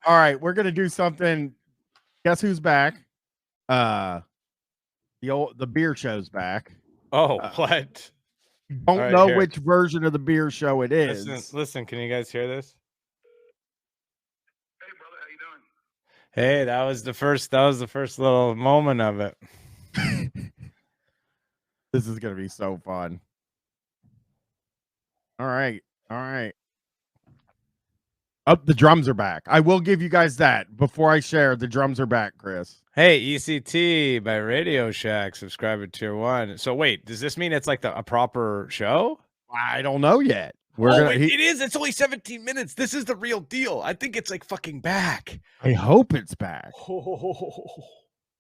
All right, we're gonna do something. Guess who's back? The beer show's back. Oh, what? Don't right, know here. which version of the beer show it is. Listen. Can you guys hear this? Hey, brother, how you doing? Hey, that was the first little moment of it. This is gonna be so fun. All right. Oh, the drums are back. I will give you guys that before I share. The drums are back, Chris. Hey, ECT by Radio Shack, subscriber tier 1. So wait, does this mean it's like a proper show? I don't know yet. It is. It's only 17 minutes. This is the real deal. I think it's like fucking back. I hope it's back.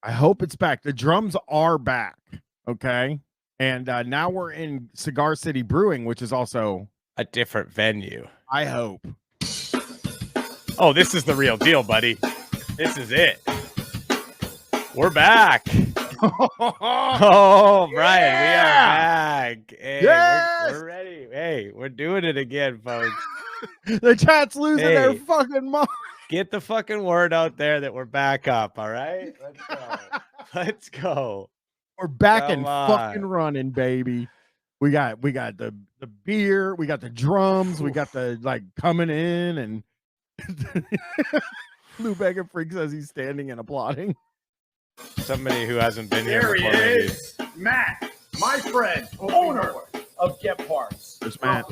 I hope it's back. The drums are back. Okay. And now we're in Cigar City Brewing, which is also a different venue. I hope. Oh, this is the real deal, buddy. This is it. We're back. Oh, Bryan, we are back. Hey, yes! we're ready. Hey, we're doing it again, folks. The chat's losing their fucking mind. Get the fucking word out there that we're back up, all right? Let's go. Let's go. We're back and fucking running, baby. We got the beer, we got the drums, we got the like coming in, and Lou Bega Freak says he's standing and applauding. Somebody who hasn't been there here before. There he is, Matt, my friend, owner of Get Parts. There's Matt.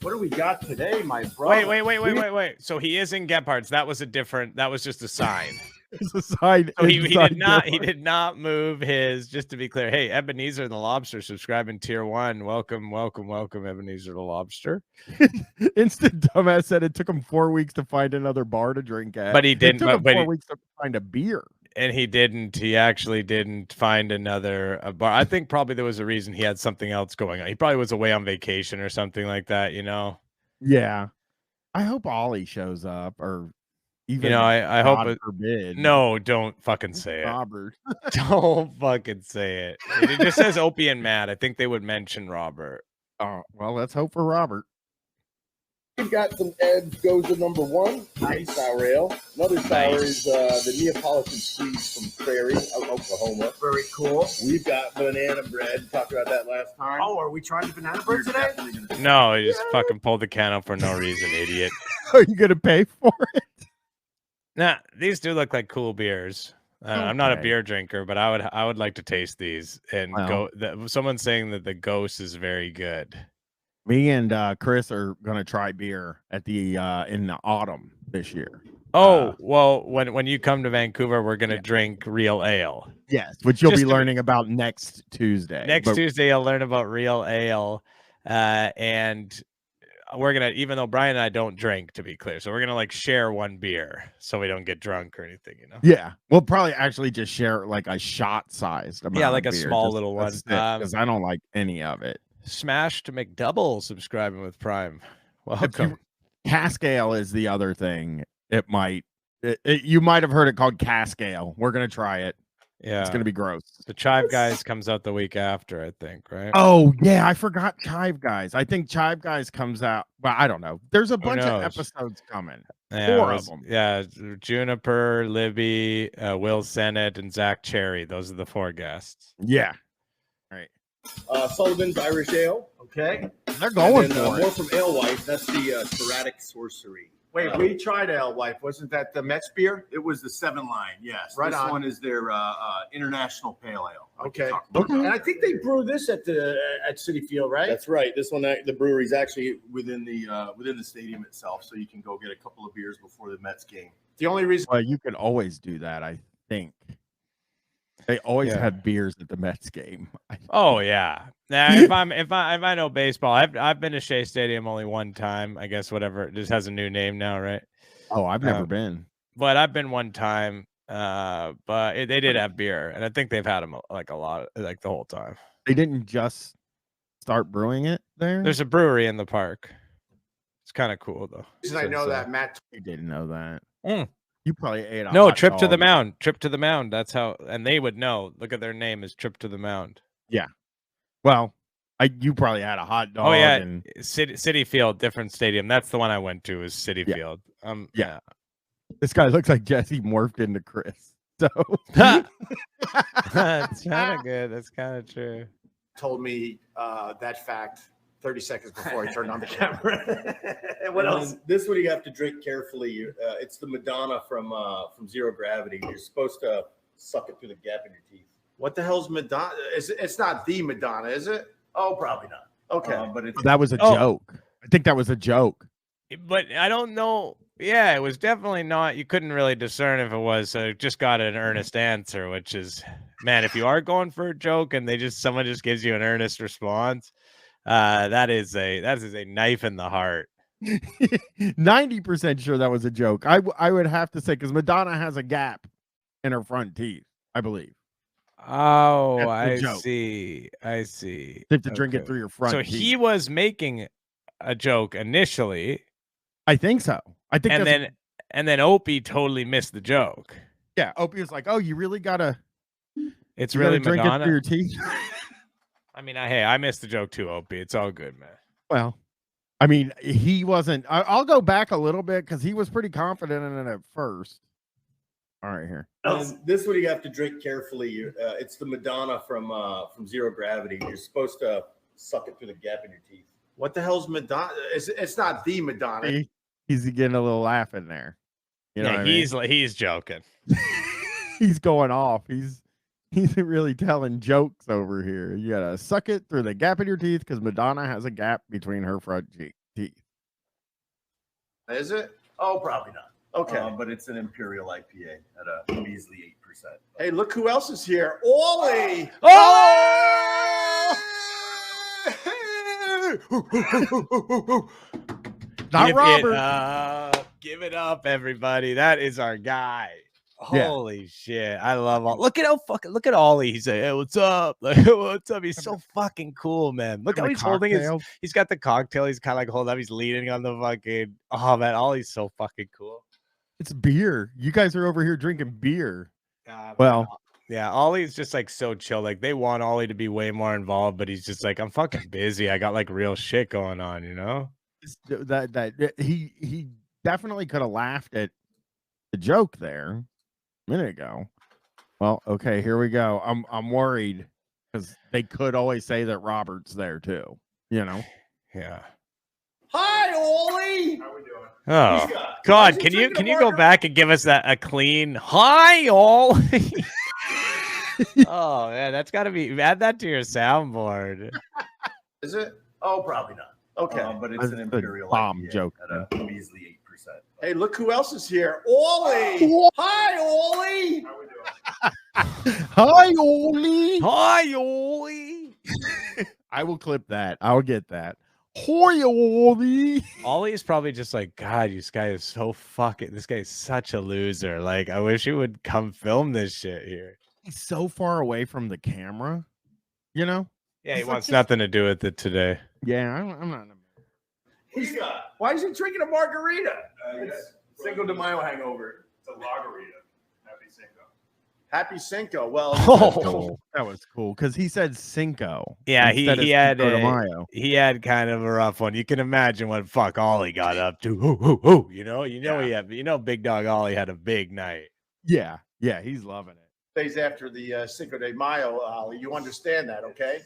What do we got today, my brother? Wait. So he is in Get Parts. That was just a sign. It's a sign. So he did not move his, just to be clear. Hey, Ebenezer the Lobster, subscribing tier 1. Welcome, Ebenezer the Lobster. Instant dumbass said it took him 4 weeks to find another bar to drink at. But he didn't. It took him 4 weeks to find a beer. And he didn't. He actually didn't find another bar. I think probably there was a reason. He had something else going on. He probably was away on vacation or something like that, you know? Yeah. I hope Ollie shows up, or even, I hope God forbid. No, don't fucking say it. Robert. Don't fucking say it. It just says Opie and Matt. I think they would mention Robert. Oh, well, let's hope for Robert. We've got some Ed's Goes to number 1. Nice sour ale. Another sour is the Neapolitan Squeeze from Prairie, Oklahoma. Very cool. We've got banana bread. Talked about that last time. Oh, are we trying the banana bread today? No, he just fucking pulled the can up for no reason, idiot. Are you gonna pay for it? Nah, these do look like cool beers. I'm not a beer drinker, but I would like to taste these. And someone's saying that the Ghost is very good. Me and Chris are gonna try beer at the in the autumn this year. Oh, well, when you come to Vancouver, we're gonna drink real ale. Yes, which you'll be learning about next Tuesday. Tuesday, you'll learn about real ale, and we're gonna, even though Bryan and I don't drink, to be clear, so we're gonna like share one beer so we don't get drunk or anything, you know. Yeah, we'll probably actually just share like a shot sized amount. Yeah, like of a beer, small little one, because I don't like any of it. Smash to McDouble subscribing with Prime. Welcome. Cask ale is the other thing. It might. You might have heard it called cask ale. We're gonna try it. Yeah, it's gonna be gross. The Chive Guys comes out the week after, I think, right? Oh yeah, I forgot Chive Guys. I think Chive Guys comes out. Well, I don't know. There's a bunch of episodes coming. Yeah, 4 of them. Yeah, Juniper, Libby, Will Sennett, and Zach Cherry. Those are the 4 guests. Yeah. All right. Sullivan's Irish Ale. Okay. They're going for more it. from Alewife. That's the Sporadic Sorcery. Wait, we tried Alewife. Wasn't that the Mets beer? It was the 7 line, yes. Right this on. one is their international pale ale. Okay. And I think they brew this at City Field, right? That's right. This one, the brewery's actually within the stadium itself, so you can go get a couple of beers before the Mets game. The only reason. Well, you can always do that. I think they always had beers at the Mets game. Oh yeah. Now, if I know baseball, I've been to Shea Stadium only one time. I guess whatever. It just has a new name now, right? Oh, I've never been. But I've been one time. But they did have beer, and I think they've had them like a lot, like the whole time. They didn't just start brewing it there. There's a brewery in the park. It's kind of cool though. I know that, Matt. You didn't know that. Mm. You probably ate a hot Trip to the dog. Mound. Trip to the Mound. That's how, and they would know. Look at their name is Trip to the Mound. Yeah. Well, you probably had a hot dog. Oh yeah, and... City Field, different stadium. That's the one I went to. Is City Field. Yeah. This guy looks like Jesse morphed into Chris. So That's kind of good. That's kind of true. Told me that fact 30 seconds before I turned on the camera. What else? This one you have to drink carefully. It's the Madonna from Zero Gravity. You're supposed to suck it through the gap in your teeth. What the hell's Madonna? It's not the Madonna, is it? Oh, probably not. Okay. But it's that was a joke. I think that was a joke. But I don't know. Yeah, it was definitely not. You couldn't really discern if it was. So it just got an earnest answer, which is, man, if you are going for a joke and someone just gives you an earnest response, that is a knife in the heart. 90% sure that was a joke. I would have to say, because Madonna has a gap in her front teeth, I believe. Oh, That's the I joke. see. I see. You have to drink it Okay. through your front So teeth. he was making a joke initially, I think so. I think and then Opie totally missed the joke. yeah, Opie was like, "Oh, you really gotta, It's you really gotta drink it Madonna. through your teeth." I mean, I missed the joke too, Opie. It's all good, man. Well, I mean, he wasn't. I'll go back a little bit because he was pretty confident in it at first. All right, here. This one you have to drink carefully. It's the Madonna from Zero Gravity. You're supposed to suck it through the gap in your teeth. What the hell's Madonna? It's not the Madonna. See? He's getting a little laugh in there. You know Yeah, what I mean? he's joking. He's going off. He's really telling jokes over here. You gotta suck it through the gap in your teeth because Madonna has a gap between her front teeth. Is it? Oh, probably not. Okay. But it's an Imperial IPA at a measly 8%. Hey, look who else is here. Ollie! Not Give Robert. It up. Give it up, everybody. That is our guy. Yeah. Holy shit. I love all. Look at Ollie. He's like, hey, what's up? Like, what's up? He's so fucking cool, man. Look how The he's holding his. cocktail. He's got the cocktail. He's kind of like holding up. He's leaning on the fucking. Oh man, Ollie's so fucking cool. It's beer. You guys are over here drinking beer. God, Well, yeah, Ollie's just like so chill. Like they want Ollie to be way more involved, but he's just like, I'm fucking busy. I got like real shit going on, you know? He definitely could have laughed at the joke there a minute ago. Well, okay, here we go. I'm worried because they could always say that Robert's there too. You know? Yeah. Hi, Ollie! How we doing? Oh Why God, is he can you drinking a go margarita? back and give us a clean hi all? Oh man, that's gotta be add that to your soundboard. Is it? Oh, probably not. Okay. But it's That's an a Imperial bomb IPA joke, at a measly 8%. Hey, look who else is here. Ollie! Hi, Ollie! How we doing? Hi, Oli. Hi Ollie. I will clip that. I'll get that. Hi, Oli. Ollie is probably just like, God, this guy is so fucking. This guy is such a loser. Like, I wish he would come film this shit here. He's so far away from the camera. You know? Yeah, he It's like wants just- nothing to do with it today. Yeah, I'm not. What do you got? Why is he drinking a margarita? It's Cinco de Mayo hangover. It's a lagerita. Happy Cinco. Happy Cinco. Well, Oh, That was cool because he said Cinco. yeah, instead of he had Cinco de a, Mayo. he had kind of a rough one. You can imagine what fuck Ollie got up to. Ooh, you know Big Dog Ollie had a big night. Yeah, he's loving it. days after the Cinco de Mayo, Ollie. You understand that, okay?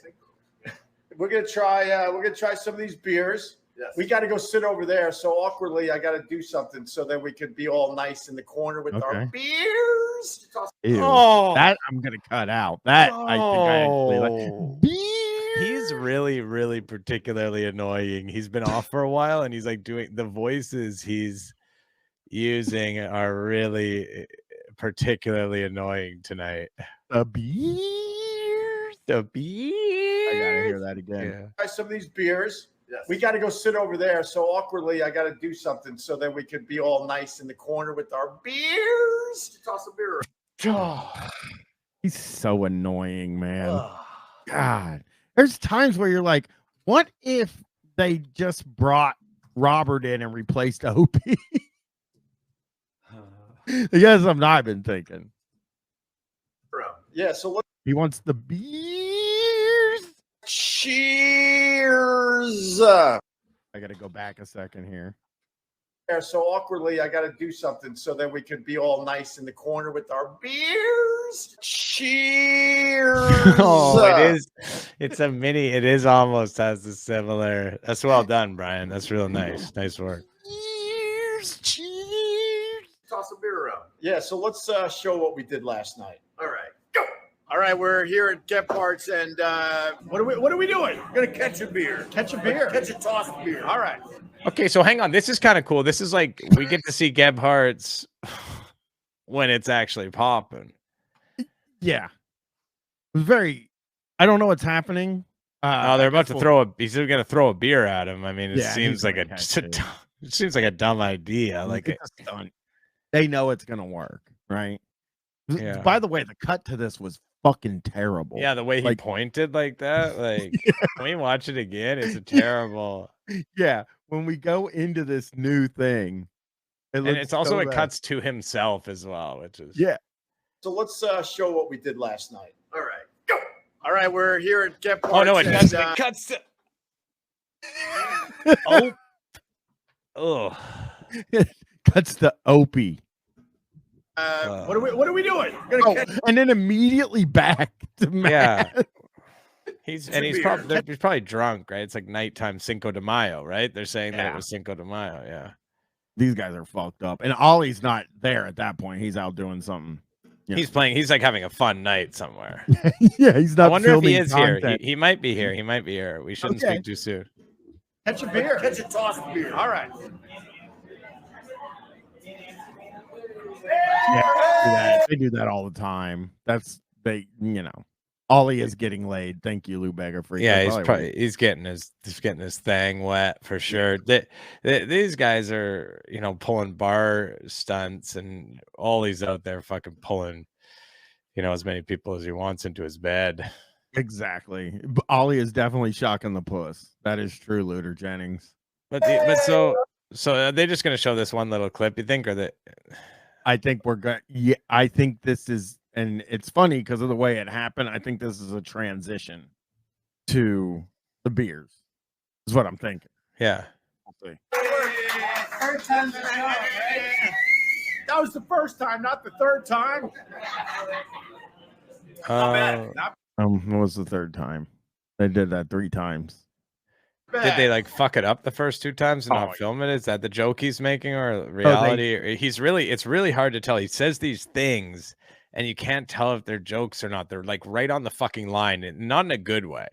We're gonna try some of these beers. Yes. We got to go sit over there. So awkwardly, I got to do something so that we could be all nice in the corner with our Okay. beers. Ew. Oh, That I'm gonna cut out. That I think I actually Oh. like. He's really, really particularly annoying. He's been off for a while, and he's like doing the voices he's using are really particularly annoying tonight. the beers. The beer. I gotta hear that again. Yeah. Try some of these beers. Yes. We got to go sit over there. So awkwardly, I got to do something so that we could be all nice in the corner with our beers. toss a beer. He's so annoying, man. God, there's times where you're like, what if they just brought Robert in and replaced Opie? Yes, I've been thinking. Yeah. So look. He wants the beers. Cheers. I gotta go back a second here. there, so awkwardly, I got to do something so that we could be all nice in the corner with our beers. Cheers! Oh, it is. It's a mini. It is almost has a similar. That's well done, Brian. That's real nice. Nice work. Cheers! Toss a beer around. Yeah, so let's show what we did last night. All right, go. All right, we're here at Gephardt's, and what are we doing? We're gonna catch a beer. Catch a beer. Catch a tossed beer. All right. Okay, so hang on. This is kind of cool. This is like we get to see Gebhardt's when it's actually popping. Yeah. It was very. I don't know what's happening. Oh, they're about to throw a. He's going to throw a beer at him. I mean, it Yeah, seems like it seems like a dumb idea. Like it's a stunt. They know it's gonna work, right? Yeah. By the way, the cut to this was fucking terrible. Yeah, the way he pointed like that. Like, can we watch it again? It's a terrible. Yeah, when we go into this new thing, And it's also it cuts to himself as well, which is So let's show what we did last night. All right, go. All right, we're here at Gephardt's. Oh no, it cuts to. Oh. Oh. Cuts to Opie. What are we doing? And then immediately back to Matt. Yeah. He's probably drunk, right? It's like nighttime Cinco de Mayo, right? They're saying that it was Cinco de Mayo, yeah. These guys are fucked up. And Ollie's not there at that point. He's out doing something. He's playing. He's like having a fun night somewhere. Yeah, he's not. I wonder if he is content. here. He might be here. He might be here. We shouldn't speak too soon. Catch a beer. Catch a tossed beer. All right. Yeah, they do that all the time. Ollie is getting laid. Thank you, Lou Beggar, for He's getting his thing wet for sure. These guys are pulling bar stunts, and Ollie's out there fucking pulling as many people as he wants into his bed. Exactly. Ollie is definitely shocking the puss. That is true, Luther Jennings. So are they just going to show this one little clip? You think, or that? I think we're good. Yeah, I think this is, and it's funny because of the way it happened. I think this is a transition to the beers. Is what I'm thinking. Yeah. We'll see. That was the first time, not the third time. What was the third time? They did that 3 times. Did they like fuck it up the first 2 times and not film it? Is that the joke he's making, or reality? It's really hard to tell. He says these things and you can't tell if they're jokes or not. They're like right on the fucking line, and not in a good way.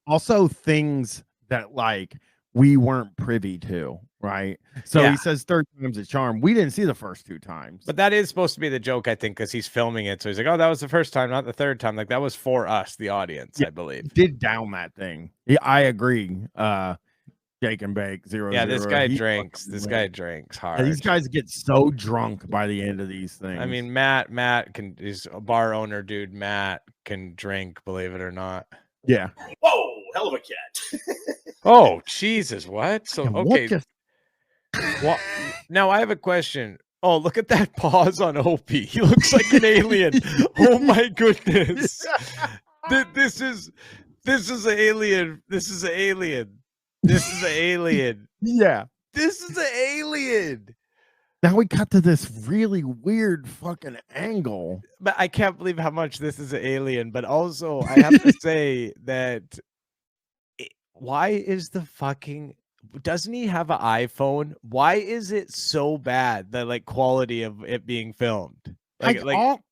Also things that like we weren't privy to, right? So he says third time's a charm. We didn't see the first 2 times. But that is supposed to be the joke, I think, because he's filming it. So he's like, oh, that was the first time, not the third time. Like that was for us, the audience, I believe. Did down that thing. Yeah, I agree. Jake and Bake 0. Yeah, this guy drinks. This guy drinks hard. These guys get so drunk by the end of these things. I mean, Matt he's a bar owner, dude. Matt can drink, believe it or not. Yeah. Whoa, hell of a cat. Oh, Jesus, what? So okay. What now I have a question. Oh, look at that pause on Opie. He looks like an alien. Oh my goodness. This is alien. This is an alien. This is an alien. Yeah. This is an alien. Now we cut to this really weird fucking angle. But I can't believe how much this is an alien. But also, I have to say that why is the fucking... Doesn't he have an iPhone? Why is it so bad, the like quality of it being filmed? All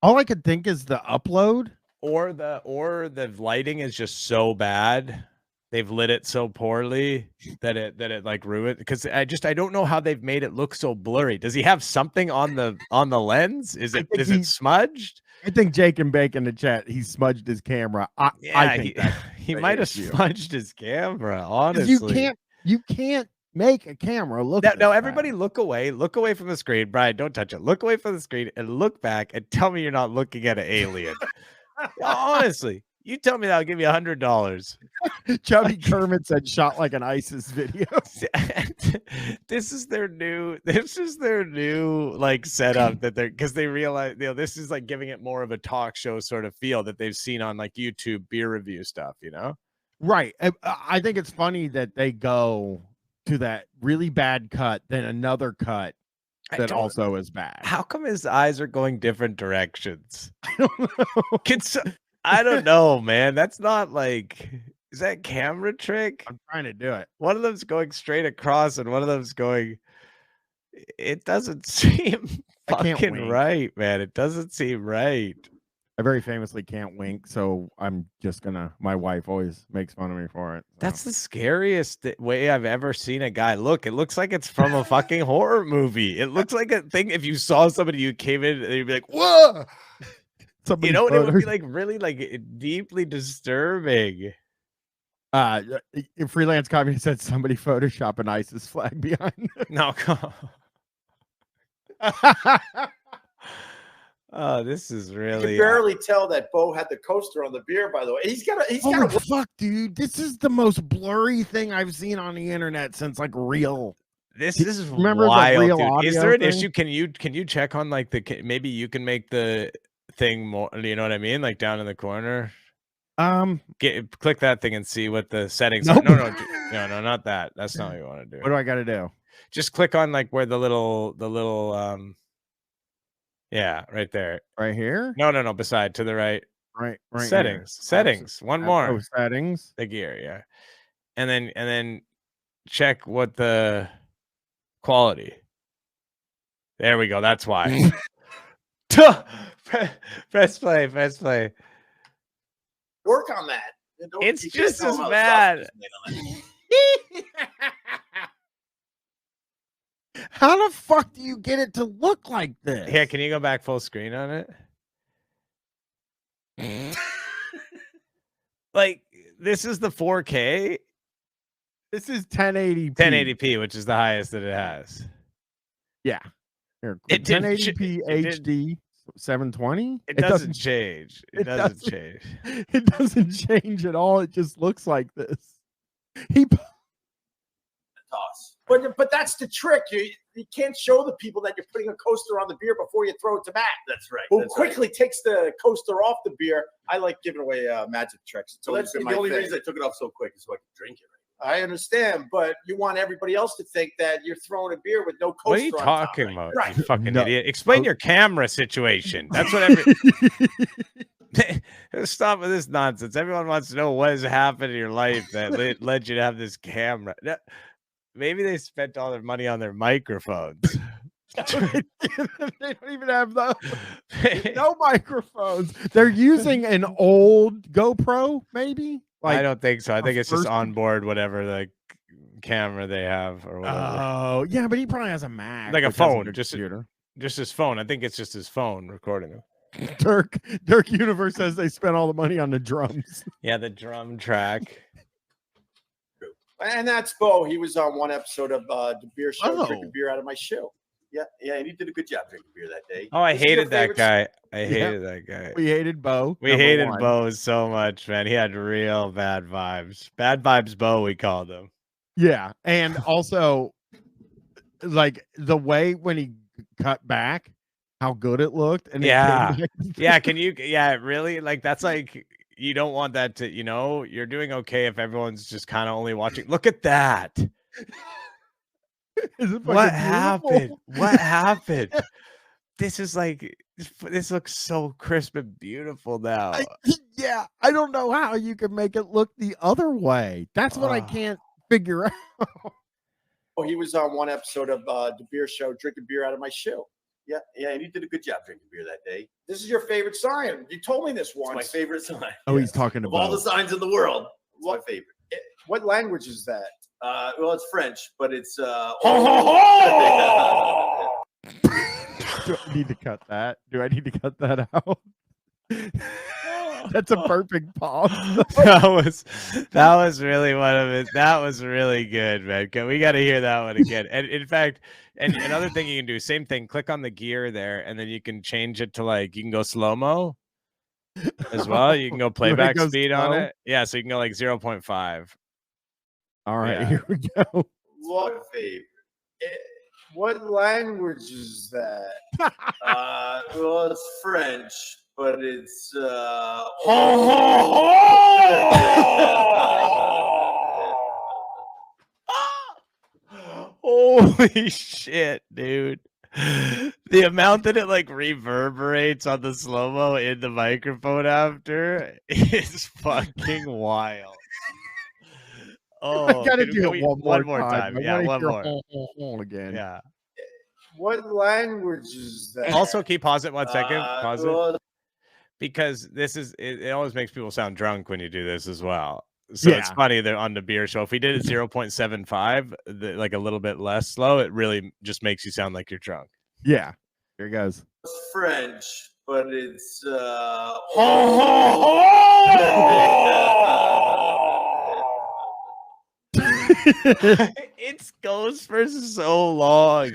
I could think is the upload. Or the lighting is just so bad. They've lit it so poorly that it like ruined, because I don't know how they've made it look so blurry. Does he have something on the lens? Is it smudged? I think Jake and Bake in the chat, he smudged his camera. I think he might have smudged his camera, honestly. You can't make a camera look now everybody bad. Look away from the screen. Brian, don't touch it. Look away from the screen and look back and tell me you're not looking at an alien. Honestly, you tell me that, I'll give you $100. Chubby Kermit said shot like an ISIS video. This is their new like setup that because they realize this is like giving it more of a talk show sort of feel that they've seen on like YouTube beer review stuff, Right. I think it's funny that they go to that really bad cut, then another cut that also is bad. How come his eyes are going different directions? I don't know. I don't know, man. That's not like, is that camera trick? I'm trying to do it. One of them's going straight across and one of them's going, it doesn't seem I can't fucking wink. right, man. It doesn't seem right. I very famously can't wink, so I'm just gonna. My wife always makes fun of me for it. So. That's the scariest way I've ever seen a guy look. It looks like it's from a fucking horror movie. It looks like a thing. If you saw somebody, you came in and you'd be like, "Whoa!" Somebody You know, and it would be like really like deeply disturbing. Freelance copy said somebody Photoshop an ISIS flag behind. No, oh, this is You really can barely tell that Bo had the coaster on the beer. By the way, he's got Oh a. fuck, dude! This is the most blurry thing I've seen on the internet since like real. This is Remember the wild, real dude. Is audio there an thing? issue? Can you check on like maybe you can make the thing more? You know what I mean? Like down in the corner. Click that thing and see what the settings Nope. are. No, not that. That's not what you want to do. What do I got to do? Just click on like where the little yeah, right there. Right here? No, beside to the right. Right Settings. One more. Oh, settings. The gear, yeah. And then check what the quality. There we go. That's why. Press play. Work on that. It's You just can't as tell bad. How the fuck do you get it to look like this? Here, can you go back full screen on it? Like, this is the 4K. This is 1080p. 1080p, which is the highest that it has. Yeah. Here, It didn't 1080p HD 720. It doesn't change. It doesn't change. It doesn't change at all. It just looks like this. Toss. But that's the trick. You can't show the people that you're putting a coaster on the beer before you throw it to Matt. That's right. Who quickly takes the coaster off the beer. I like giving away magic tricks. So that's the only reason I took it off so quick is so I could drink it. I understand, but you want everybody else to think that you're throwing a beer with no coaster. What are you on talking top, about? Right. You fucking idiot. Explain your camera situation. That's what Stop with this nonsense. Everyone wants to know what has happened in your life that led you to have this camera. Maybe they spent all their money on their microphones. They don't even have no microphones. They're using an old GoPro, maybe. I don't think so. I think it's just onboard whatever the camera they have or whatever. Oh, yeah, but he probably has a Mac, like a phone, just computer. Just his phone. I think it's just his phone recording him. Dirk Universe says they spent all the money on the drums. Yeah, the drum track. And that's Bo. He was on one episode of the beer show, drinking Oh. beer out of my shoe. Yeah, and he did a good job drinking beer that day. Oh, I This is your hated that favorite- guy. I hated that guy. We hated Bo. We number hated one. Bo so much, man. He had real bad vibes. Bad vibes Bo, we called him. Yeah, and also like the way when he cut back, how good it looked. And Yeah. Yeah, can you really? Like that's like you don't want that to, you're doing okay if everyone's just kind of only watching. Look at that. What happened? What happened? This is like this looks so crisp and beautiful now. I don't know how you can make it look the other way. That's what I can't figure out. Oh, he was on one episode of the beer show, drinking beer out of my shoe. Yeah, and he did a good job drinking beer that day. This is your favorite sign. You told me this once. It's my favorite sign. Oh, he's talking Of all about the signs in the world, it's my favorite. What language is that? Well, it's French, but it's Do I need to cut that? Do I need to cut that out? That's a perfect pause. that was really one of it. That was really good, man. We got to hear that one again. And in fact, and another thing you can do, same thing. Click on the gear there, and then you can change it to you can go slow-mo as well. You can go playback speed on it. Yeah, so you can go like 0.5. All right, Yeah. here we go. What favorite? What language is that? well, it's French, but it's Holy shit, dude. The amount that it like reverberates on the slow-mo in the microphone after is fucking wild. Oh, I gotta can do we- it one more time. I Yeah, want to one hear more. home again. Yeah. What language is that? Also, can you pause it 1 second? Pause it. well, Because this is it always makes people sound drunk when you do this as well. So it's Yeah. funny that on the beer show, if we did it 0.75, like a little bit less slow, it really just makes you sound like you're drunk. Yeah. Here it goes. it's French, but it's It goes for so long.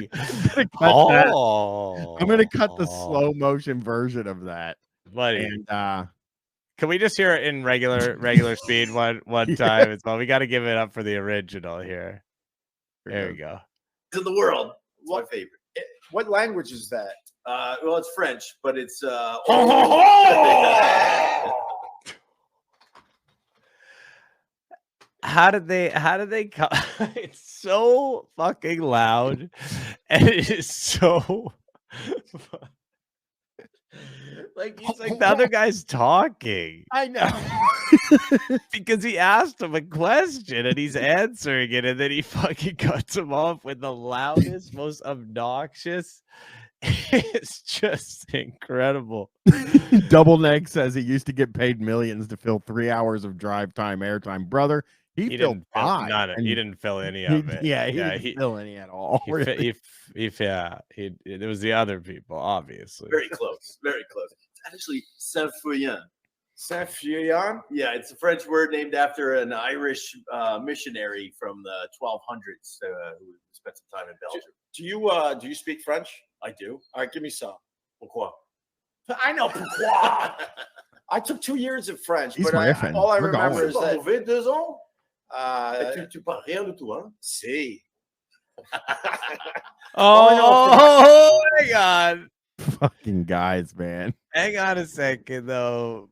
I'm gonna cut the slow motion version of that. buddy. And Can we just hear it in regular speed one Yeah. time as well? We got to give it up for the original here. There we go. in the world. It's my favorite. What language is that? Well, it's French, but it's How did they come? It's so fucking loud, and it is so like he's like the other guy's talking I know. because he asked him a question and he's answering it, and then he fucking cuts him off with the loudest, most obnoxious. It's just incredible. Double Neck says he used to get paid millions to fill 3 hours of drive time airtime. Brother, he filled didn't fill, 5. none of, and he didn't fill any he- of it. Yeah, he didn't fill any at all. Really. It was the other people, obviously. very close. Very close. It's actually Saint-Fouillon. Saint-Fouillon? Yeah, it's a French word named after an Irish missionary from the 1200s who spent some time in Belgium. Do you speak French? I do. All right, give me some. Pourquoi? I know pourquoi. I took 2 years of French, He's but laughing. all I We're remember going. is that Mauvais 2 ans? tu parles rien du tout, hein? see. Oh, hang on. Fucking guys, man. Hang on a second, though.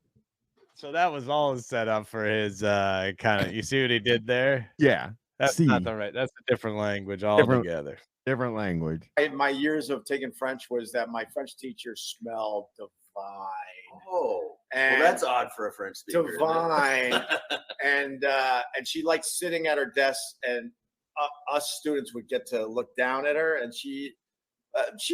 So that was all set up for his kind of. You see what he did there? Yeah. That's See. not the right. That's a different language Different- altogether. Different language. My years of taking French was that my French teacher smelled divine. Oh, And well, that's odd for a French speaker. isn't it? divine. and she liked sitting at her desk, and us students would get to look down at her, and she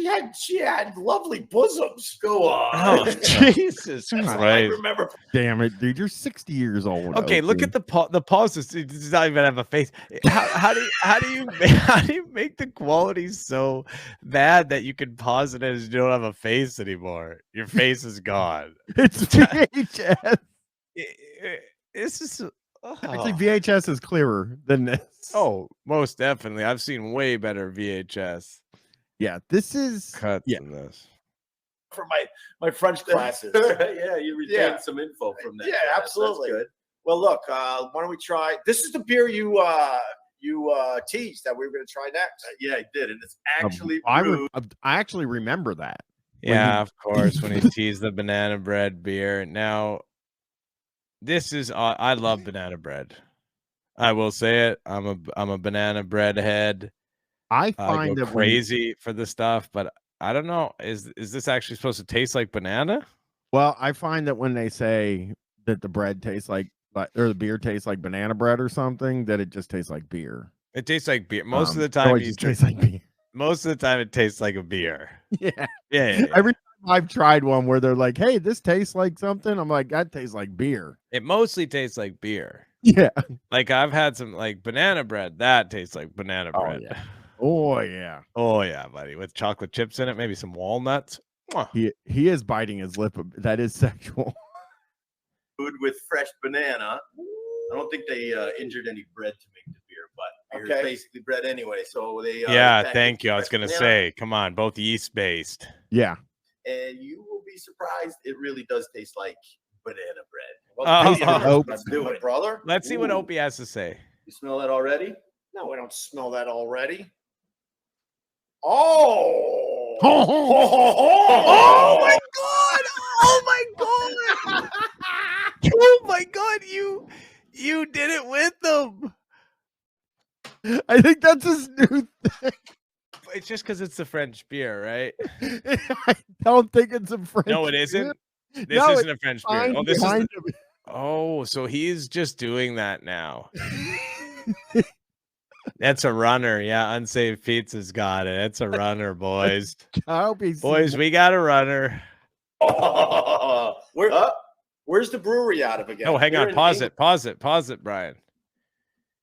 had lovely bosoms. Go on. Oh, Jesus I Christ! remember. Damn it, dude. You're 60 years old. Okay, look at the pauses. It does not even have a face. How do you make the quality so bad that you can pause it as you don't have a face anymore? Your face is gone. It's VHS. This is Actually, VHS is clearer than this. oh, most definitely. I've seen way better VHS yeah. This is cuts Yeah. than this. For my French classes. Yeah, you retained Yeah. some info from that. Yeah, class. absolutely. That's good. Well, look, why don't we try? This is the beer you teased that we were going to try next. Yeah, I did, and it's actually I brewed. actually remember that. When Yeah, he- of course. When he teased the banana bread beer. Now, this is I love banana bread. I will say it. I'm a banana bread head. I I find go that crazy for the stuff, but I don't know. Is this actually supposed to taste like banana? Well, I find that when they say that the bread tastes like or the beer tastes like banana bread or something, that it just tastes like beer. It tastes like beer. Most of the It time, always you just drink, tastes like beer. most of the time it tastes like a beer. Yeah. Yeah. Every time I've tried one where they're like, "Hey, this tastes like something," I'm like, "That tastes like beer." It mostly tastes like beer. Yeah. Like I've had some like banana bread that tastes like banana Oh, bread. yeah. Oh yeah. Oh yeah, buddy, with chocolate chips in it, maybe some walnuts. Mwah. He is biting his lip. That is sexual. Food with fresh banana. I don't think they injured any bread to make the beer, but beer is basically bread anyway. So they Yeah, package thank you. I was fresh gonna banana, say, come on, both yeast based. Yeah. and you will be surprised. It really does taste like banana bread. Oh, taste it first. hope. Let's do it. brother. Let's see what Ooh. Opie has to say. You smell that already? No, we don't smell that already. Oh! Oh my god! Oh my god! Oh my god! You did it with them. I think that's his new thing. It's just because it's the French beer, right? I don't think it's a French. No, it beer. isn't. This No, isn't a French beer. Fine Oh, this is. behind Oh, so he's just doing that now. That's a runner. Yeah, Unsaved Pizza's got it. That's a runner, boys. I hope he's Boys, we got a runner. Where's the brewery out of again? Oh, hang They're on. in Pause it, Brian.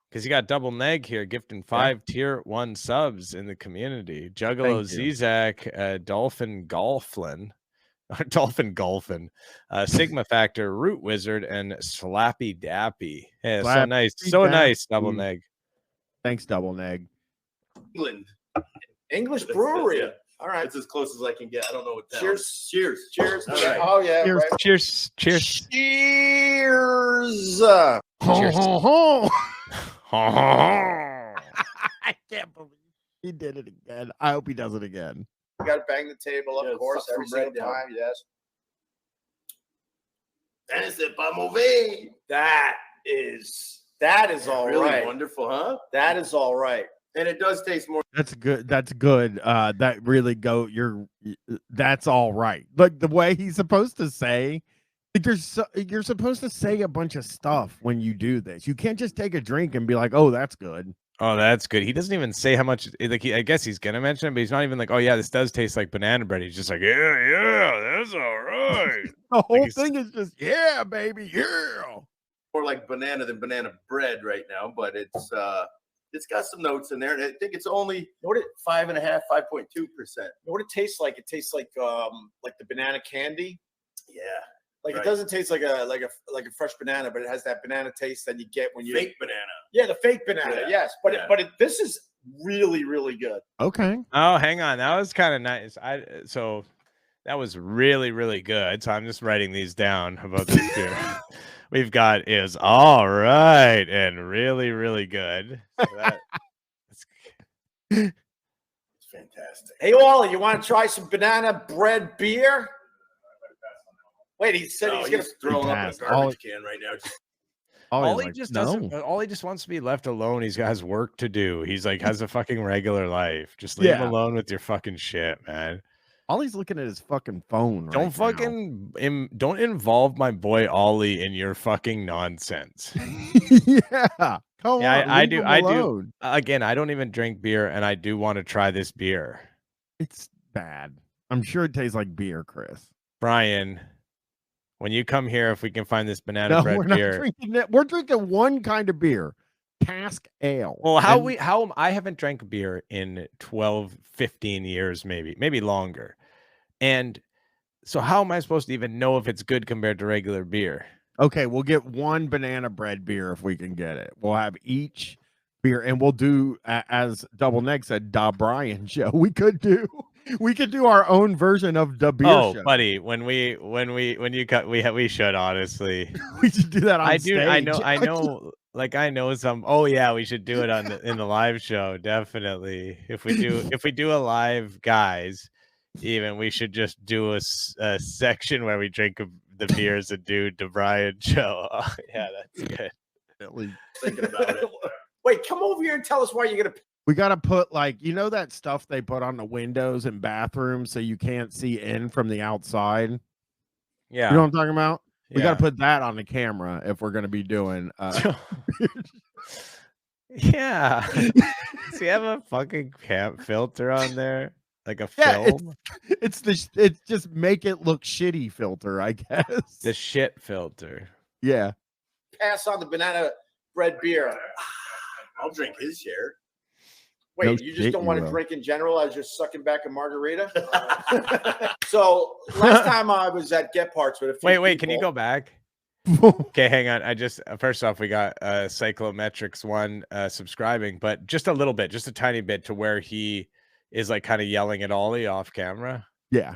Because you got Double Neg here gifting 5 tier 1 subs in the community. Juggalo Thank you. Zizak, Dolphin Golflin, Dolphin Golfin, Sigma Factor, Root Wizard, and Slappy Dappy. Yeah, so Slappy nice. So nice, Double Dappy. Neg. Thanks, Double Neg. England. English That's brewery. it, yeah. All right. That's as close as I can get. I don't know what. Cheers. Cheers. Cheers. All right. Oh yeah. Cheers. Right. Cheers. Cheers. Cheers. Ho, Cheers. ho, ho. I I can't believe he did it again. I hope he does it again. We got to bang the table, of Yeah, course, suck every some bread single down. time. Yes. That is it, pas mauvais. That is all really right. wonderful, huh? That is all right. And it does taste more. That's good. That's good. That really that's all right. Like the way he's supposed to say, like you're supposed to say a bunch of stuff when you do this. You can't just take a drink and be like, "Oh, that's good." Oh, that's good. He doesn't even say how much. Like, I guess he's gonna mention it, but he's not even like, "Oh yeah, this does taste like banana bread." He's just like, "Yeah, that's all right." The whole he's- thing is just, "Yeah, baby, yeah." More like banana than banana bread right now, but it's got some notes in there, and I think it's only 5.5, 5.2%. You know what it tastes like? It tastes like the banana candy. Yeah, Like Right. it doesn't taste like a fresh banana, but it has that banana taste that you get when you fake banana. Yeah, the fake banana. Yeah, Yes, but this is really really good. Okay. Oh, hang on. That was kind of nice. So that was really, really good. So I'm just writing these down about this beer. We've got is all right and really, really good. So It's fantastic. Hey, Ollie, you want to try some banana bread beer? Wait, he said he's gonna throwing up passed. a garbage can right now. all he just doesn't. All he just wants to be left alone. He's got his work to do. He's like has a fucking regular life. Just leave him Yeah. alone with your fucking shit, man. Ollie's looking at his fucking phone. Don't right fucking don't involve my boy Ollie in your fucking nonsense. now. Yeah. Come Yeah, on. I leave do. him I do. alone. Again, I don't even drink beer, and I do want to try this beer. It's bad. I'm sure it tastes like beer, Chris. Brian, when you come here, if we can find this banana No, bread we're not beer. drinking that. We're drinking one kind of beer, cask ale. Well, And I haven't drank beer in 12, 15 years, maybe longer. And so how am I supposed to even know if it's good compared to regular beer? okay, we'll get one banana bread beer if we can get it. We'll have each beer, and we'll do as Double Neck said, Da Bryan show. We could do our own version of the beer Oh, show. buddy, when you cut, we should honestly. We should do that on I do. stage. I know. Like I know some. Oh yeah, we should do it in the live show. Definitely. If we do a live, guys, even we should just do a section where we drink the beers and do the Bryan show. Oh, yeah, that's good. Thinking about it. Wait, come over here and tell us why you're gonna. We got to put that stuff they put on the windows in bathrooms so you can't see in from the outside. Yeah. You know what I'm talking about? We got Yeah. to put that on the camera if we're going to be doing. Yeah. Does he have a fucking filter on there? Like a Yeah, film? it's just make it look shitty filter, I guess. The shit filter. Yeah. Pass on the banana bread beer. I'll drink his share. Wait, No you just shit, don't you want to will. drink in general as you're sucking back a margarita? So last time I was at Gephart's with a few Wait, can you people- go back? Okay, hang on. I just first off, we got Cyclometrics 1 subscribing, but just a little bit, just a tiny bit to where he is like kind of yelling at Ollie off camera. Yeah.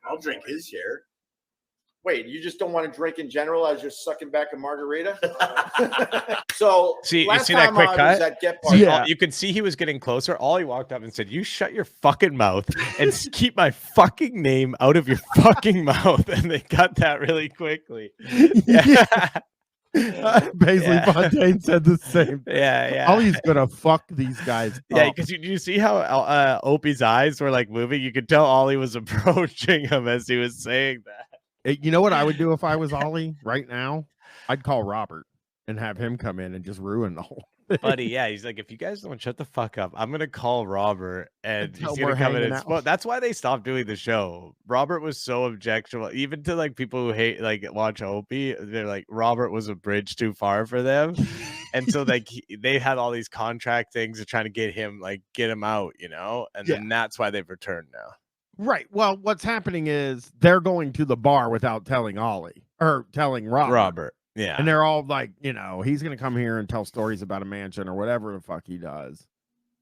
I'll drink his share. Wait, you just don't want to drink in general as you're sucking back a margarita? So See, you last see that time quick I cut? was at Gephart's, Yeah. You could see he was getting closer. Ollie walked up and said, "You shut your fucking mouth and keep my fucking name out of your fucking mouth." And they got that really quickly. Yeah. Paisley Fontaine said the same. Yeah. Ollie's gonna fuck these guys. Yeah, up. because you see how Opie's eyes were like moving. You could tell Ollie was approaching him as he was saying that. You know what I would do if I was Ollie right now? I'd call Robert and have him come in and just ruin the whole thing. Buddy, yeah, he's like, if you guys don't shut the fuck up, I'm gonna call Robert and Until he's gonna we're come in hanging and out. that's why they stopped doing the show. Robert was so objectionable, even to like people who hate watch Opie. They're like, Robert was a bridge too far for them, and so like they had all these contract things of trying to get him out, and then that's why they've returned now. Right. Well, what's happening is they're going to the bar without telling Ollie or telling Robert. Yeah. And they're all like, he's going to come here and tell stories about a mansion or whatever the fuck he does.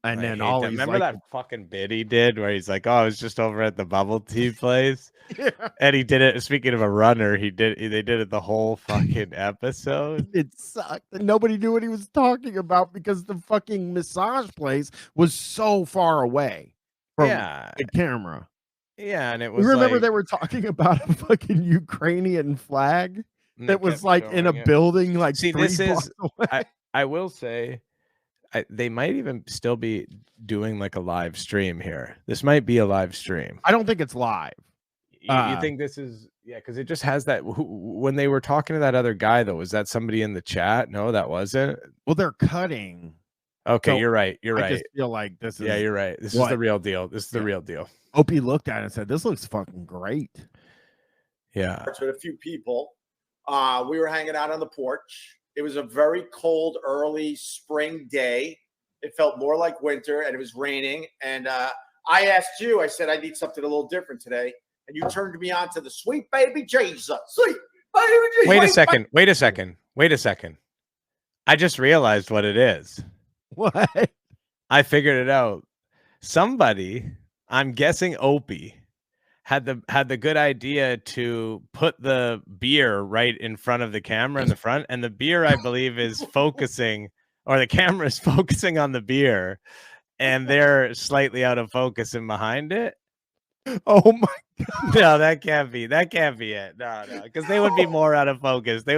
And then Ollie's remember that fucking bit he did where he's like, oh, I was just over at the bubble tea place. Yeah. And he did it. Speaking of a runner, they did it the whole fucking episode. It sucked. And nobody knew what he was talking about because the fucking massage place was so far away from the camera. Yeah, and it was. You remember they were talking about a fucking Ukrainian flag that was in a building like. See, 3 blocks away. I will say, they might even still be doing like a live stream here. This might be a live stream. I don't think it's live. You think this is because it just has that. When they were talking to that other guy, though, was that somebody in the chat? No, that wasn't. Well, they're cutting. Okay, So you're right. You're I right. just feel like this is. Yeah, you're right. This is the real deal. This is the real deal. Opie looked at it and said, "This looks fucking great." Yeah. With a few people, we were hanging out on the porch. It was a very cold, early spring day. It felt more like winter, and it was raining. And I asked you. I said, "I need something a little different today." And you turned me on to the Sweet Baby Jesus. Sweet Baby Jesus. Wait a second. I just realized what it is. What? I figured it out. Somebody, I'm guessing Opie, had the good idea to put the beer right in front of the camera in the front, and the beer, I believe, is focusing, or the camera is focusing on the beer, and they're slightly out of focus and behind it. Oh my God. No, that can't be it. No, because they would be more out of focus. I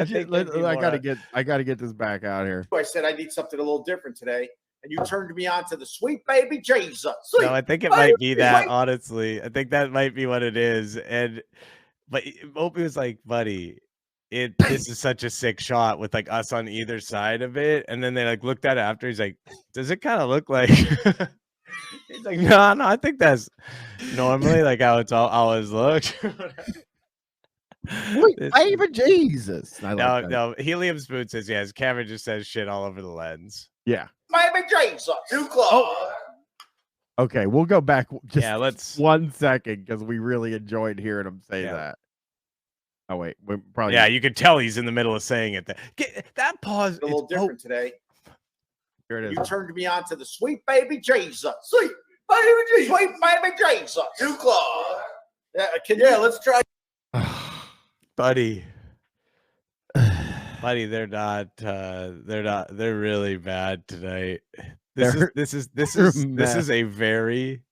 gotta get this back out here. I said, I need something a little different today. And you turned me on to the Sweet Baby Jesus. No, I think it might be that, honestly. I think that might be what it is. But Opie was like, buddy, this is such a sick shot with like us on either side of it. And then they like looked at it after. He's like, does it kind of look like he's like, no, I think that's normally like how it's always looked. Baby Jesus. No, Helium Spoon says yes. Cameron just says shit all over the lens. Yeah. Baby Jesus. Too close. Okay, we'll go back just let's 1 second because we really enjoyed hearing him say that. Oh wait, we probably you could tell he's in the middle of saying it. That pause a little different today. Here it is. You turned me on to the Sweet Baby Jesus. Sweet Baby Jesus. Sweet Baby Jesus. Too close. Let's try. Buddy, they're not. They're really bad tonight. This is a very,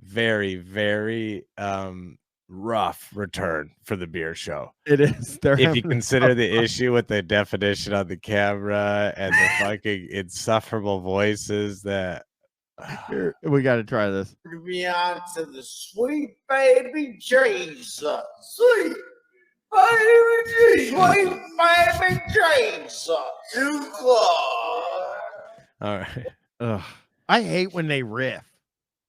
very, very rough return for the beer show. It is. If you consider the issue with the definition on the camera and the fucking insufferable voices that. Here, we got to try this. Me on to the Sweet Baby Jesus. Sweet Baby Jesus. Sweet Baby Jesus. Too close. All right. Ugh. I hate when they riff.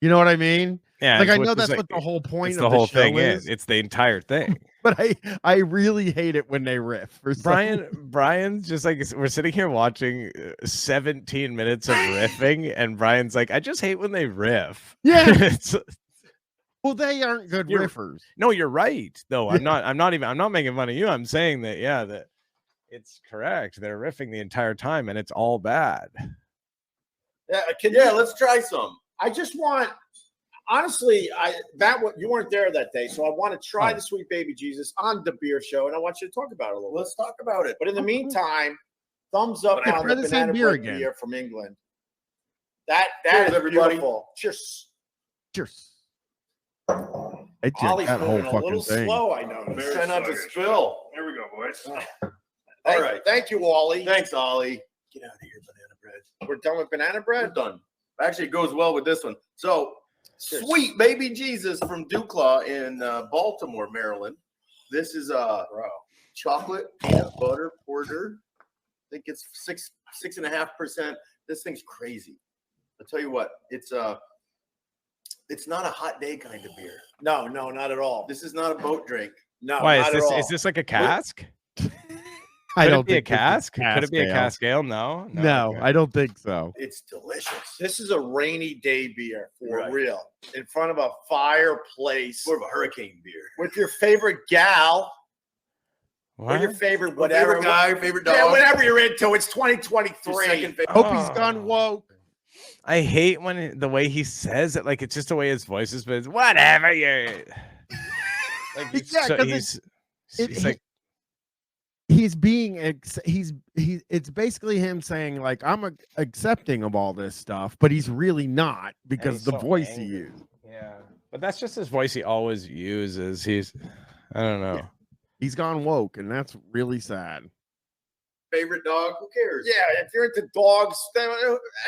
You know what I mean? Yeah. Like I know that's what the whole point of the whole show thing is. It's the entire thing. But I really hate it when they riff. Brian's just like, we're sitting here watching 17 minutes of riffing, and Brian's like, I just hate when they riff. Yeah. Well, they aren't good riffers. No, you're right. Though I'm not making fun of you. I'm saying that that it's correct. They're riffing the entire time, and it's all bad. Let's try some. I just want. Honestly, you weren't there that day, so I want to try the Sweet Baby Jesus on the beer show, and I want you to talk about it a little. Let's talk about it. But in the meantime, thumbs up on the banana bread beer from England. That is beautiful. Cheers. Cheers. It Ollie's that whole moving fucking a little thing. slow, I know. Try not to spill. There we go. boys. All right. Thank you, Ollie. Thanks, Ollie. Get out of here, banana bread. We're done with banana bread? We're done. Actually, it goes well with this one. So, Sweet Baby Jesus from Duclaw in Baltimore, Maryland. This is chocolate peanut butter porter. I think it's 6.5%. This thing's crazy. I'll tell you what, it's not a hot day kind of beer. No, not at all. This is not a boat drink. No, Why not is at this? all. Is this like a cask? I Could don't it be a think this is cask? Could it be a ale. cask ale? No. No, okay. I don't think so. It's delicious. This is a rainy day beer for Right. real. In front of a fireplace. More of a hurricane beer. With your favorite gal. What? Or your favorite whatever. Favorite guy, favorite dog. Yeah, whatever you're into. It's Your 2023. second favorite. Hope he's gone woke. I hate when the way he says it, like it's just the way his voice is, but it's whatever you're. Like he's, Yeah, 'cause he's like, He's being it's basically him saying like I'm accepting of all this stuff, but he's really not because he's the so voice angry. he used. yeah, but that's just his voice he always uses. I don't know. Yeah. He's gone woke, and that's really sad. Favorite dog? Who cares? Yeah, if you're into dogs, then,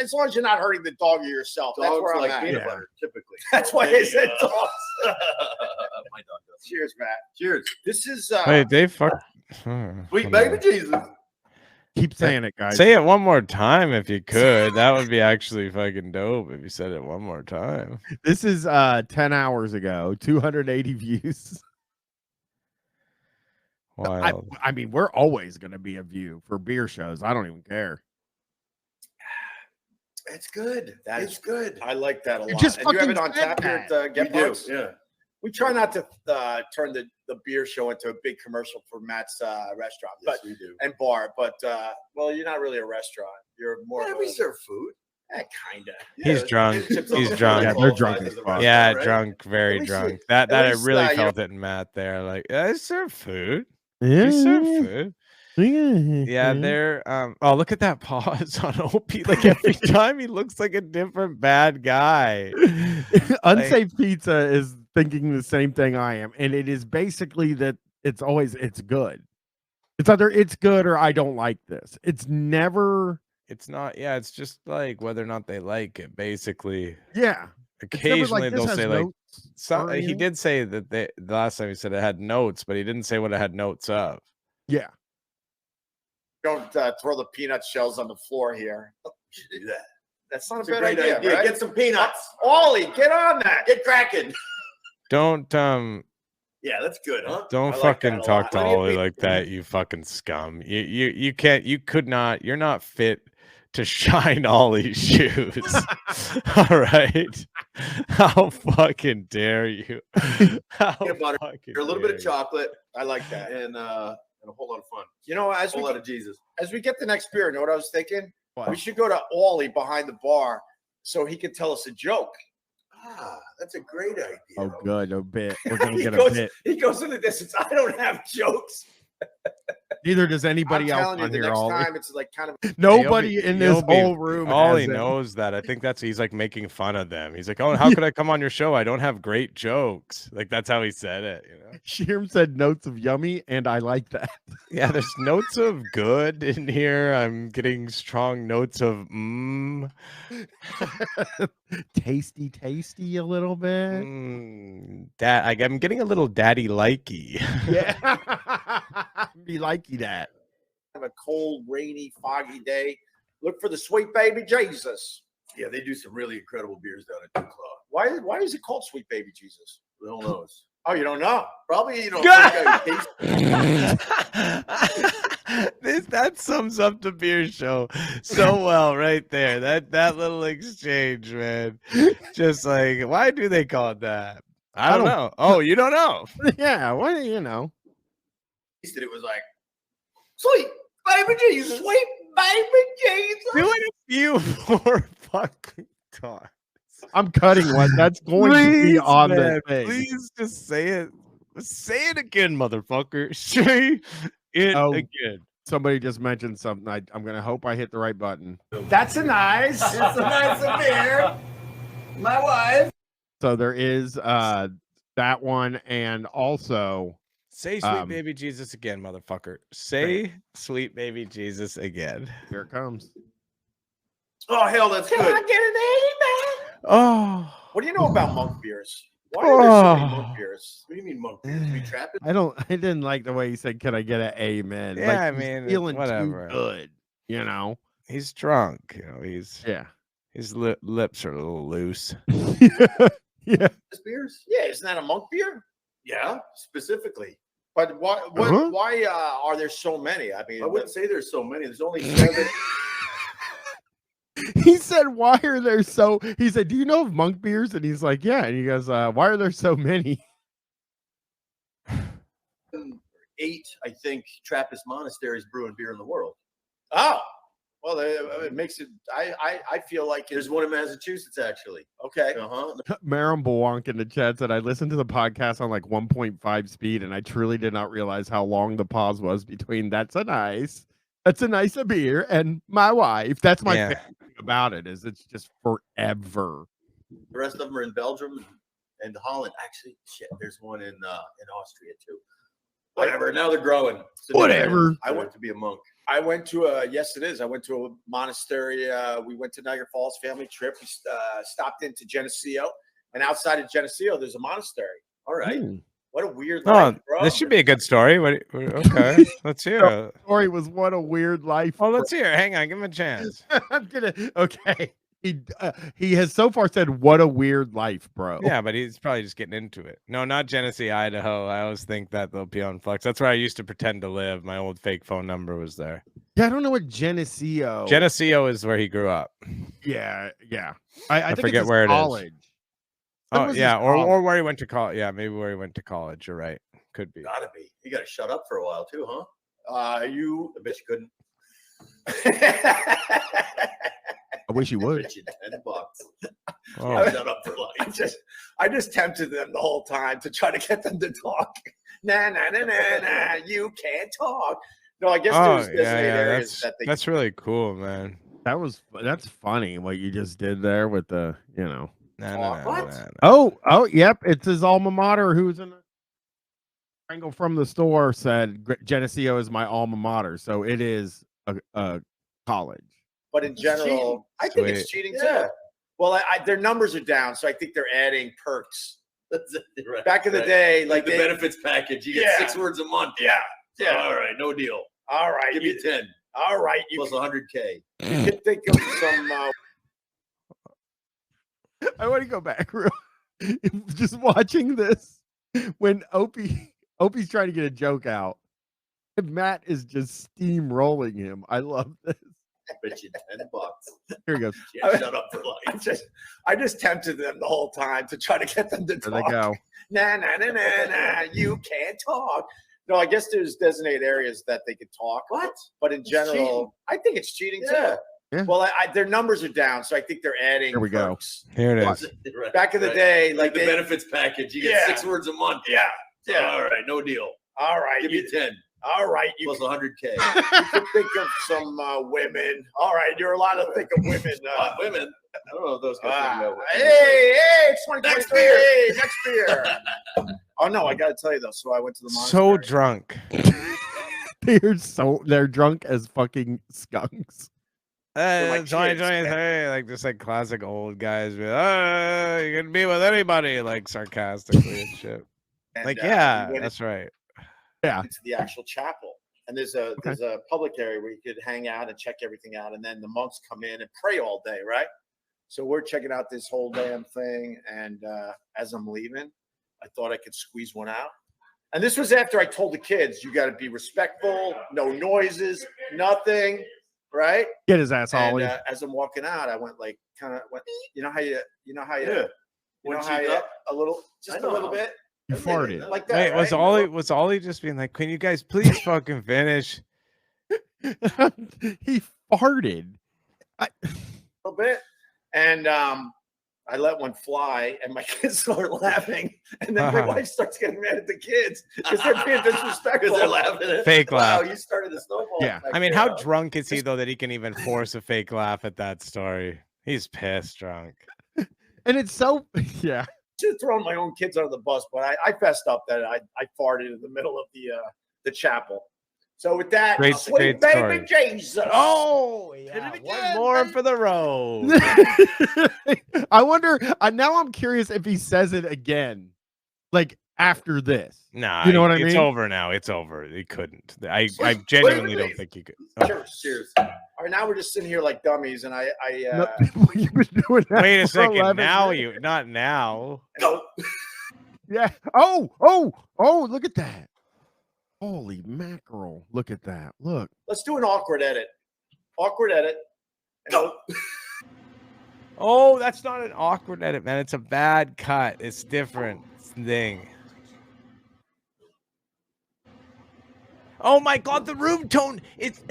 as long as you're not hurting the dog or yourself, that's Dogs where I'm like at. peanut Yeah. butter, typically. That's why I said dogs. My dog does. Cheers, Matt. Cheers. This is Wait, they fuck. Sweet Hold baby on. Jesus. Keep saying it, guys. Say it one more time if you could. That would be actually fucking dope if you said it one more time. This is 10 hours ago, 280 views. Wild. I mean, we're always going to be a view for beer shows. I don't even care. It's good. That It's is- good. I like that a lot. just And you have it fucking on said tap here at We Get do. Bugs? Yeah. We try not to turn the beer show into a big commercial for Matt's restaurant, Yes, but we do. and bar. But well, you're not really a restaurant. You're more. Yeah, of we a, serve food. kinda. He's drunk. chips on He's the drunk. side Yeah, they're qualifies drunk as as a fuck. restaurant, Yeah, right? drunk, very At least drunk. you- That at I least, really you felt it in Matt there. Like, I serve food. Yeah, You serve food. yeah. Yeah, they're oh, look at that pause on Opie. Like every time he looks like a different bad guy. Unsafe Pizza is thinking the same thing I am, and it is basically that it's good. It's either it's good or I don't like this. It's never It's not, yeah, it's just like whether or not they like it, basically. yeah. It's never Occasionally like, this they'll has say like notes some, or he anything. did say that the last time he said it had notes, but he didn't say what it had notes of. Yeah. Don't throw the peanut shells on the floor here. You should do that. That's not It's a a bad great idea. idea. Right? Get some peanuts. Ollie, get on that. Get cracking. Don't Yeah, that's good, huh? don't I like fucking that a talk lot. to Plenty of Ollie people- like that, you fucking scum. You can't, you could not, you're not fit to shine Ollie's shoes. All right. How fucking dare you? How Peanut butter, fucking A little bit dare of you. chocolate I like that. and a whole lot of fun. You know, A whole lot of Jesus. as we get the next beer, you know what I was thinking? What? We should go to Ollie behind the bar so he can tell us a joke. Ah, that's a great idea. Oh, good. A bit. We're gonna He get a goes- bit. He goes in the distance. I don't have jokes. Neither does anybody I'm else telling you, on the here. next Ollie. time it's like kind of Nobody in this You'll be- whole room. Ollie has it. knows that. I think that's, he's like making fun of them. He's like, oh, how could I come on your show? I don't have great jokes. Like that's how he said it, you know? Sherm said notes of yummy, and I like that. Yeah, there's notes of good in here. I'm getting strong notes of tasty a little bit. Dad, I'm getting a little daddy likey. Yeah. Be likey that. a cold, rainy, foggy day. Look for the Sweet Baby Jesus. Yeah, they do some really incredible beers down at Duclaw. Why is it called Sweet Baby Jesus? Who the hell knows? Oh, you don't know? Probably, you know, some guy tastes That sums up the beer show so well right there. That little exchange, man. Just like, why do they call it that? I don't know. Oh, you don't know? Yeah, well, you know. tasted it was like, sweet baby Jesus, sweet baby Jesus. Do it a few more fucking times. I'm cutting one. That's going to be Please, on man, the thing. please just say it. Say it again, motherfucker. Say it Oh. again. Somebody just mentioned something. I'm going to hope I hit the right button. That's a nice. It's a nice beer. My wife. So there is that one, and also Say sweet baby Jesus again, motherfucker. Say sweet baby Jesus again. Here it comes. Oh hell, that's good. Can I get an amen? Oh. What do you know about monk beers? Why are there so many monk beers? What do you mean monk beers? We trapping? I didn't like the way he said, "Can I get an amen?" Yeah, like, I he's mean, feeling whatever. too good, you know. He's drunk, you know. His lips are a little loose. Yeah. Beers? Yeah, isn't that a monk beer? Yeah, specifically. But why? Why are there so many? I mean, I wouldn't say there's so many. There's only 7. He said, "Why are there so?" He said, "Do you know of monk beers?" And he's like, "Yeah." And he goes, "Why are there so many?" 8, I think, Trappist monasteries brewing beer in the world. oh, well, it makes it. I feel like There's one in Massachusetts, actually. okay. Maram Bawonk in the chat said, "I listened to the podcast on like 1.5 speed, and I truly did not realize how long the pause was between that's a nice beer and my wife." That's my favorite thing about it, is it's just forever. The rest of them are in Belgium and Holland. Actually, shit, there's one in Austria too. Whatever. Now they're growing. Whatever. I want to be a monk. I went to yes, it is. I went to a monastery. We went to Niagara Falls family trip. We stopped into Geneseo, and outside of Geneseo, there's a monastery. All right. What a weird life, bro. This should be a good story. Okay, let's hear it. The story was, what a weird life. Oh, let's hear it. Hang on, give him a chance. I'm gonna. Okay. He has so far said, "What a weird life, bro." Yeah, but he's probably just getting into it. No, not Genesee, Idaho. I always think that they'll be on Flex. That's where I used to pretend to live. My old fake phone number was there. Yeah, I don't know what Geneseo. Geneseo is where he grew up. Yeah. I think forget it's where it is. college. Oh, yeah, or where he went to college. Yeah, maybe where he went to college. You're right. Could be. Gotta be. You gotta shut up for a while too, huh? I bet you couldn't. I wish you would. Bet you $10. Oh. Shut up for life. I just tempted them the whole time to try to get them to talk. Nah, you can't talk. No, I guess there's designated areas that they. That's really cool, man. That's funny what you just did there with the, you know. What? Oh, yep. It's his alma mater. Who's in the angle from the store said Geneseo is my alma mater, so it is a college. But in general, I think it's cheating too. Well, their numbers are down, so I think they're adding perks. Right, Back in the day, like the benefits package, you get 6 words a month. Yeah. All right, no deal. All right, Give me 10. All right, Plus 100K. You can think of some. I want to go back. Just watching this when Opie's trying to get a joke out, and Matt is just steamrolling him. I love this. I bet you $10. Here he goes. Yeah, shut up for life. I just tempted them the whole time to try to get them to talk. There they go. Nah, you can't talk. No, I guess there's designated areas that they could talk. What? But in general, I think it's cheating too. Yeah. Well, their numbers are down, so I think they're adding. Here we perks. go. Here it is. Right, Back in the day, like the benefits package, you get 6 words a month. Yeah. All right, no deal. All right, Give me 10. All right, Plus 100K. You can think of some women. All right, you're allowed to think of women. Women. I don't know if those guys. Hey, it's 2023. Next beer. Oh no, I got to tell you though. So I went to the monastery. So drunk. They're drunk as fucking skunks. They're like 2023, like just like classic old guys. You can be with anybody, like sarcastically and shit. And, Like, we yeah, went that's right. Yeah. into the actual chapel, and there's a public area where you could hang out and check everything out, and then the monks come in and pray all day, right? So we're checking out this whole damn thing, and as I'm leaving, I thought I could squeeze one out. And this was after I told the kids, you got to be respectful, no noises, nothing, right? Get his ass, And Ollie. as I'm walking out, I went like kind of went, you know how you a little, just a little bit. You farted. Like that. Wait, right? was Ollie just being like, can you guys please fucking finish? He farted. A little bit, and I let one fly, and my kids start laughing, and then my wife starts getting mad at the kids because they're being disrespectful. Because they're laughing. Fake laugh. Wow, you started the snowball. Yeah. effect I mean, there, how huh? drunk is he though that he can even force a fake laugh at that story? He's pissed drunk. And it's so, yeah. should have thrown my own kids under the bus, but I fessed up that I farted in the middle of the chapel. So with that, Great sweet baby story. Jesus. Oh, Did yeah. it One again, more baby. for the road. I wonder. Now I'm curious if he says it again, like after this. Nah, You know what I it's mean? over now. It's over. He couldn't. I Wait, genuinely wait, don't wait. think he could. Oh. Cheers. Cheers. All right, now we're just sitting here like dummies, and No, you've been doing that Wait a for second. 11 Now minutes. not now. No. Yeah. Oh! Look at that. Holy mackerel! Look at that. Look. let's do an awkward edit. Awkward edit. No. Oh, that's not an awkward edit, man. It's a bad cut. It's different thing. Oh my God, the room tone. It's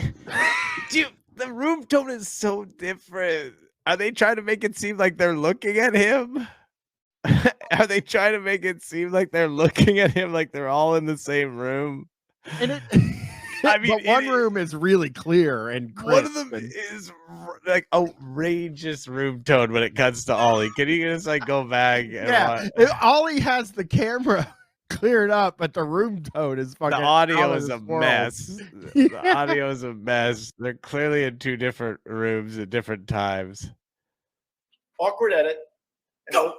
dude, the room tone is so different. Are they trying to make it seem like they're looking at him? Are they trying to make it seem like they're looking at him like they're all in the same room? And it. I mean, but one room is really clear and crisp. One of them is like outrageous room tone when it comes to Ollie. Can you just like go back? And Yeah, Ollie has the camera cleared up, but the room tone is fucking. the audio out of is this a world. mess. The audio is a mess. They're clearly in two different rooms at different times. Awkward edit. No.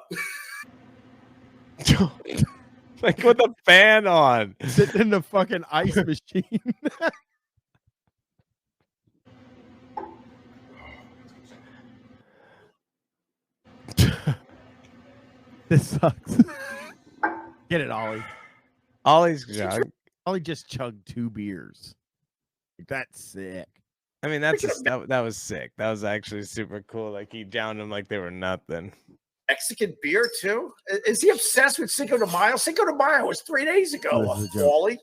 Like with the fan on. Sitting in the fucking ice machine. This sucks. Get it, Ollie. Ollie's jug. Ollie just chugged 2 beers. Like, that's sick. I mean, that was sick. That was actually super cool. Like he downed them like they were nothing. Mexican beer too? Is he obsessed with Cinco de Mayo? Cinco de Mayo was 3 days ago. This is a joke. Wally.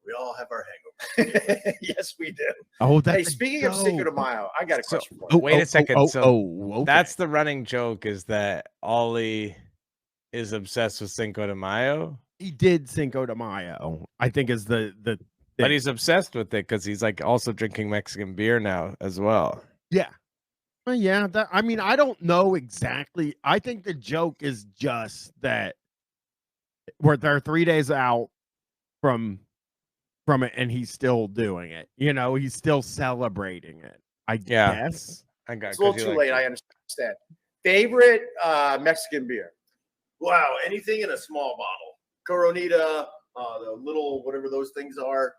We all have our hangover. Yes, we do. Oh, that's Hey, speaking of Cinco de Mayo, I got a question for you. Wait a second. Okay. That's the running joke is that Ollie is obsessed with Cinco de Mayo. He did Cinco de Mayo. I think is the But he's obsessed with it because he's like also drinking Mexican beer now as well. yeah. Well, yeah, I mean, I don't know exactly. I think the joke is just that they're 3 days out from it, and he's still doing it. You know, he's still celebrating it. I guess. I got It's a little too late. I understand. Favorite Mexican beer? Wow, anything in a small bottle. Coronita, the little whatever those things are.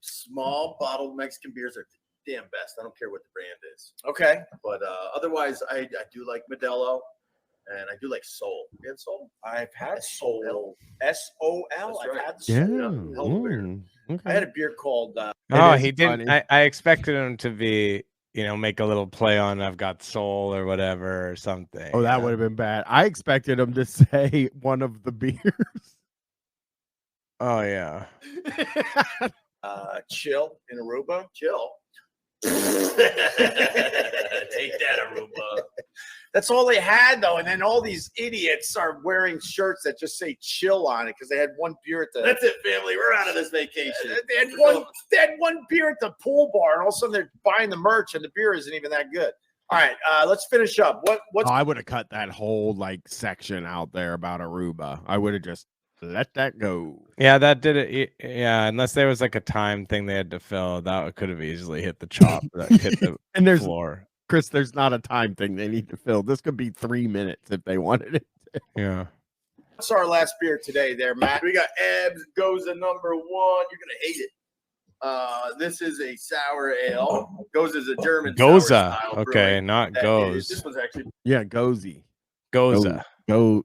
Small bottled Mexican beers are the damn best. I don't care what the brand is. Okay. But otherwise, I do like Modelo, and I do like Sol. You had Sol? I've had Sol. S-O-L. That's I've right. had Yeah. Sol. hell of a beer. Okay. I had a beer called Oh, is he didn't. funny. I expected him to be, make a little play on "I've got soul" or whatever or something. Oh, that would have been bad. I expected him to say one of the beers. Oh yeah. Chill in Aruba. Chill. Take that, Aruba. That's all they had, though. And then all these idiots are wearing shirts that just say chill on it because they had one beer at the. That's it, family. We're out of this vacation. They had one beer at the pool bar, and all of a sudden they're buying the merch, and the beer isn't even that good. All right, let's finish up. What's I would have cut that whole section out there about Aruba. I would have just let that go. Yeah, that did it. Yeah, unless there was like a time thing they had to fill, that could have easily hit the chop, hit the And there's floor. Chris, there's not a time thing they need to fill. This could be 3 minutes if they wanted it. Yeah. what's our last beer today, there, Matt? We got Ebbs Goza number 1. You're gonna hate it. This is a sour ale. Goza is a German sour Goza. style Okay, brewing. not That goes. this one's actually Yeah, Gozy. Goza. Go.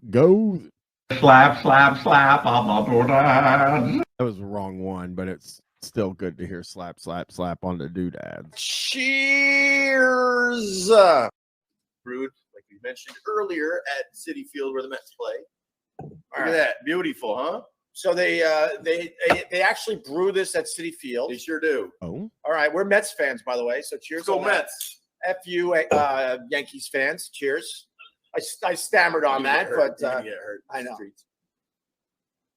Slap, slap, slap. That That was the wrong one, but it's still good to hear slap, slap, slap on the doodads. Cheers. brewed, like we mentioned earlier, at Citi Field where the Mets play. Look All at right. that, beautiful, huh? So they actually brew this at Citi Field. They sure do. Oh, All right, we're Mets fans, by the way. So cheers. Let's go on that. Mets. F you, Yankees fans. Cheers. I stammered on You're gonna that, get hurt. but You're gonna get hurt. I know. Streets.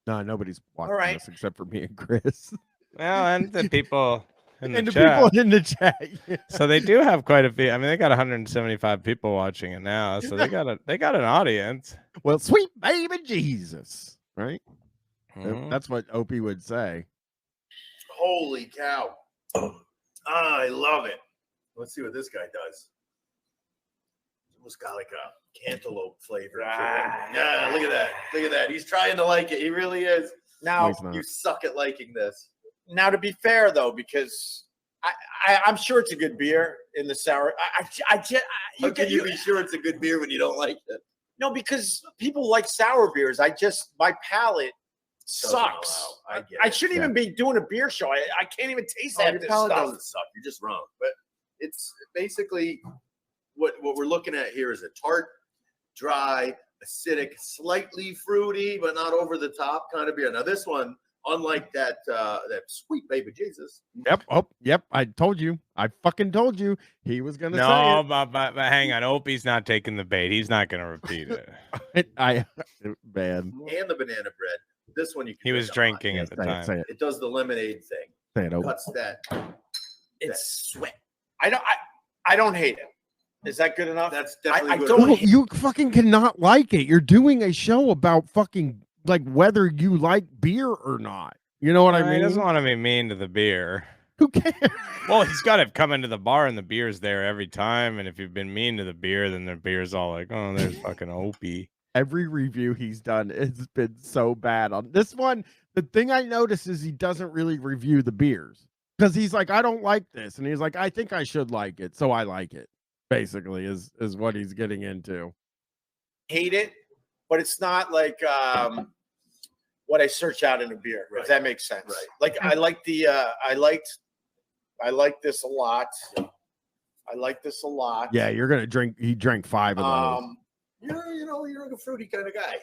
no, nobody's watching right. this except for me and Chris. Well, and the people in and the the chat. people in the chat. Yeah. So they do have quite a few. I mean, they got 175 people watching it now, so they got an audience. Well, sweet baby Jesus, right? Mhm. That's what Opie would say. Holy cow. I love it. Let's see what this guy does. Almost got like a cantaloupe flavor to it. Yeah, look at that. Look at that. He's trying to like it. He really is. Now, He's not. You suck at liking this. now to be fair though, because I'm sure it's a good beer in the sour. How can you be sure it's a good beer when you don't like it? No, because people like sour beers. My palate Doesn't sucks. allow. I get I it. shouldn't even be doing a beer show. I can't even taste Oh, that your this palate stuff. doesn't suck. You're just wrong. But it's basically what we're looking at here is a tart, dry, acidic, slightly fruity, but not over the top kind of beer. Now this one, unlike that sweet baby Jesus. Yep. Oh, yep. I told you. I fucking told you he was gonna No, say but hang on. Opie's not taking the bait. He's not going to repeat it. it. Man. And the banana bread. This one you can He was drink drinking Yeah, at the say time. it. Say it. It does the lemonade thing. Say it. Opie. Cuts that. It's sweat. I don't hate it. Is that good enough? That's definitely I good. don't No, you fucking cannot like it. You're doing a show about fucking like whether you like beer or not. You know what I He mean? doesn't want to be mean to the beer. Who cares? Well, he's got to come into the bar and the beer's there every time. And if you've been mean to the beer, then the beer's all like, oh, there's fucking Opie. Every review he's done has been so bad. On this one, the thing I notice is he doesn't really review the beers because he's like, I don't like this, and he's like, I think I should like it, so I like it. Basically, is what he's getting into. hate it, but it's not like what I search out in a beer. Right. If that makes sense. Right. Like I like the I like this a lot. I like this a lot. Yeah, you're gonna drink. He drank 5 of those. You're like a fruity kind of guy.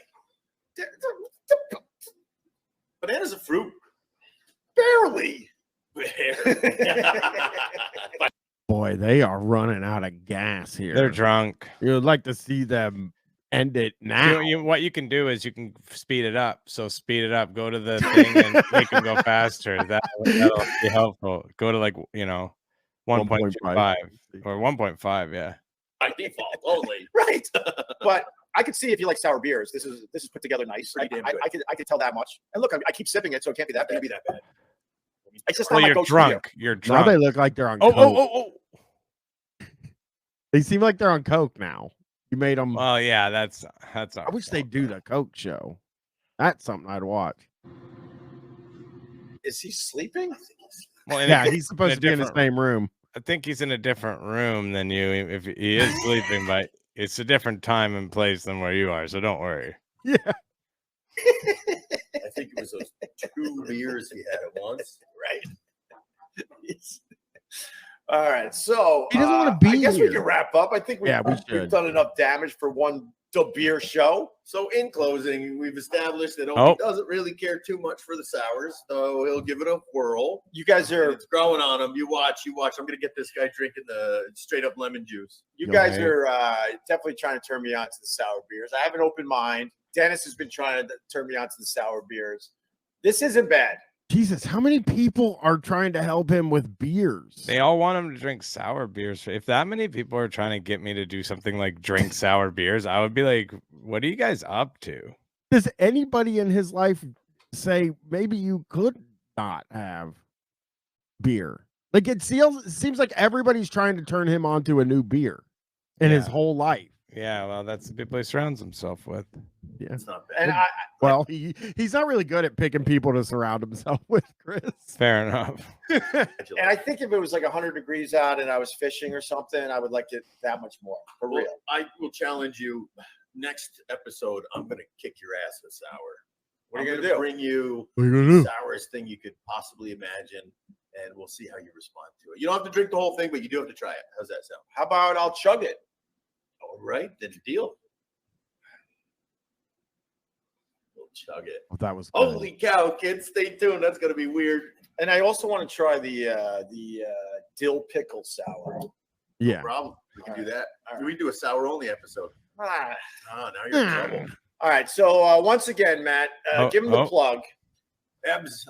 Banana's a fruit. Barely. Boy, they are running out of gas here. They're drunk. You would like to see them end it now. What you can do is you can speed it up. So speed it up. Go to the thing and make them go faster. That'll be helpful. Go to 1.25 or 1.5. Yeah. By default only. Right. But I could see if you like sour beers. This is put together nice. Pretty damn good. I could tell that much. And look, I keep sipping it, so it can't be that bad. Can't be that bad. It's just Well, not my you're go-to drunk. You're Now drunk. they look like they're on coke. They seem like they're on coke now. You made them. Well, yeah, that's. I wish they'd do the coke show. That's something I'd watch. Is he sleeping? Well, Yeah, he's supposed to be in the different- same room. I think he's in a different room than you. If he is sleeping, but it's a different time and place than where you are. So don't worry. Yeah. I think it was those 2 beers he had at once. Right. All right. So He doesn't wanna be I guess we here. can wrap up. I think Yeah, we we've should. done enough damage for one beer show. So in closing, we've established that Opie Oh. doesn't really care too much for the sours, so he'll give it a whirl. You guys And are it's growing on him. You watch. I'm gonna get this guy drinking the straight up lemon juice. You Go guys ahead. are definitely trying to turn me on to the sour beers. I have an open mind. Dennis has been trying to turn me on to the sour beers. This isn't bad. Jesus, how many people are trying to help him with beers? They all want him to drink sour beers. If that many people are trying to get me to do something like drink sour beers, I would be like, "What are you guys up to?" Does anybody in his life say maybe you could not have beer? Like it seems like everybody's trying to turn him onto a new beer in his Yeah. whole life. Yeah, well, that's the people he surrounds himself with. Yeah. It's not And bad. Well, he's not really good at picking people to surround himself with, Chris. Fair enough. And I think if it was like 100 degrees out and I was fishing or something, I would like it that much more. For Well, real. I will challenge you. Next episode, I'm gonna kick your ass with sour. What are you I'm gonna do? Bring you What are you gonna the do? sourest thing you could possibly imagine, and we'll see how you respond to it. You don't have to drink the whole thing, but you do have to try it. How's that sound? How about I'll chug it? All right, then deal. We'll chug it. Oh, that was good. Holy cow, kids! Stay tuned. That's gonna be weird. And I also want to try the dill pickle sour. Yeah. No problem. We can do that. All right. We do a sour only episode. Ah. Ah, now you're in trouble. All right. So once again, Matt, give him the Oh. plug. Ebbs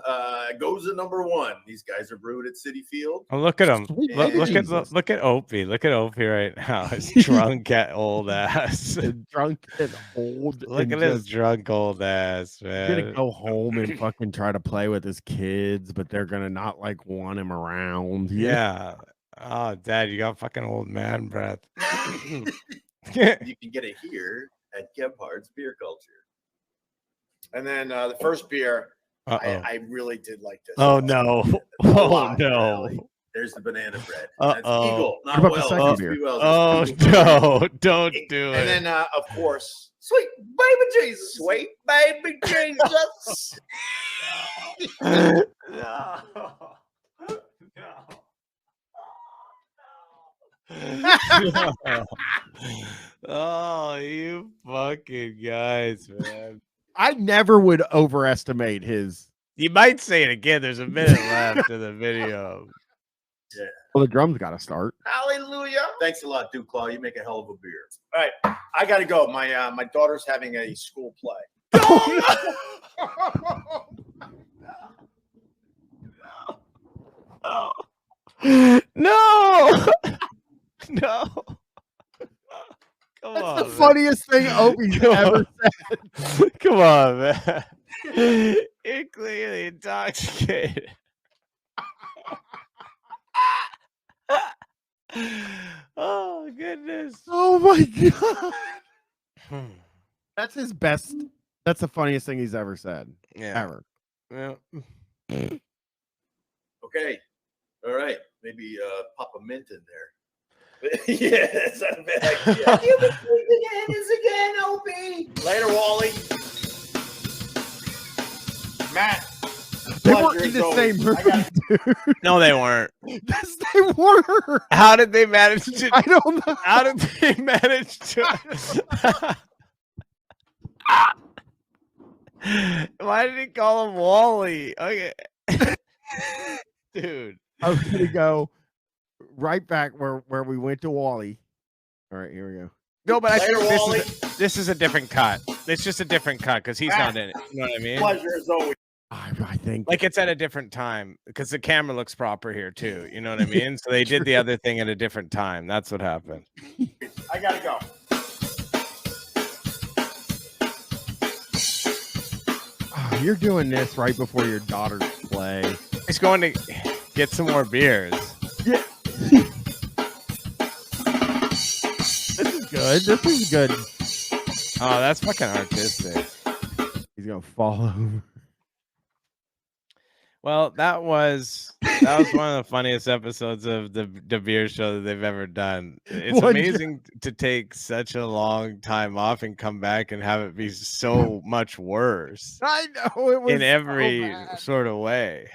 goes to number 1. These guys are brewed at City Field. Oh, look at him. Sweet Look baby at Jesus. look at Opie. Look at Opie right now. His drunk old ass. Drunk and old. Look and at his just drunk old ass, gonna man. go home and fucking try to play with his kids, but they're gonna not like want him around. Yeah. Oh, Dad, you got fucking old man breath. You can get it here at Gebhardt's Beer Culture. And then the first beer, Uh-oh. I really did like this. Oh no. Oh no. There's the banana bread. Uh-oh. That's Eagle, not What about the Wells. second Used to beer? be Wells. Oh It's Eagle. no, don't do And it. then, of course, Sweet baby Jesus. sweet baby Jesus. No. No. Oh, you fucking guys, man. I never would overestimate his. You might say it again. There's a minute left in the video. Well, the drums got to start. Hallelujah. Thanks a lot, Duke Claw. You make a hell of a beer. All right, I got to go. My daughter's having a school play. No. No. Come That's on, the man. funniest thing Opie's Come ever on. Come on, man. You're clearly intoxicated. Oh, goodness. Oh my god. That's his best. That's the funniest thing he's ever said. Yeah. Ever. Yeah. Okay. All right. Maybe pop a mint in there. Yeah, that's not a bad idea. You've been sleeping again, Opie. Later, Wally. Matt. They pleasure were in as the always. same room, I gotta- dude. No, they weren't. Yes, they were. How did they manage to? I don't know. How did they manage to? Why did he call him Wally? Okay, dude. I was gonna go right back where we went to Wally. All right, here we go. No, but I Later, think Wally. this is a different cut. It's just a different cut because he's not in it. You know what I mean? Pleasure as always. I think Like it's at a different time because the camera looks proper here too. You know what I mean? So they did the other thing at a different time. That's what happened. I gotta go. oh, you're doing this right before your daughter's play. He's going to get some more beers. Yeah. This is good. This is good. Oh, that's fucking artistic. He's gonna fall over. Well, that was one of the funniest episodes of the beer show that they've ever done. It's One amazing to take such a long time off and come back and have it be so much worse I know it was in so every bad. sort of way.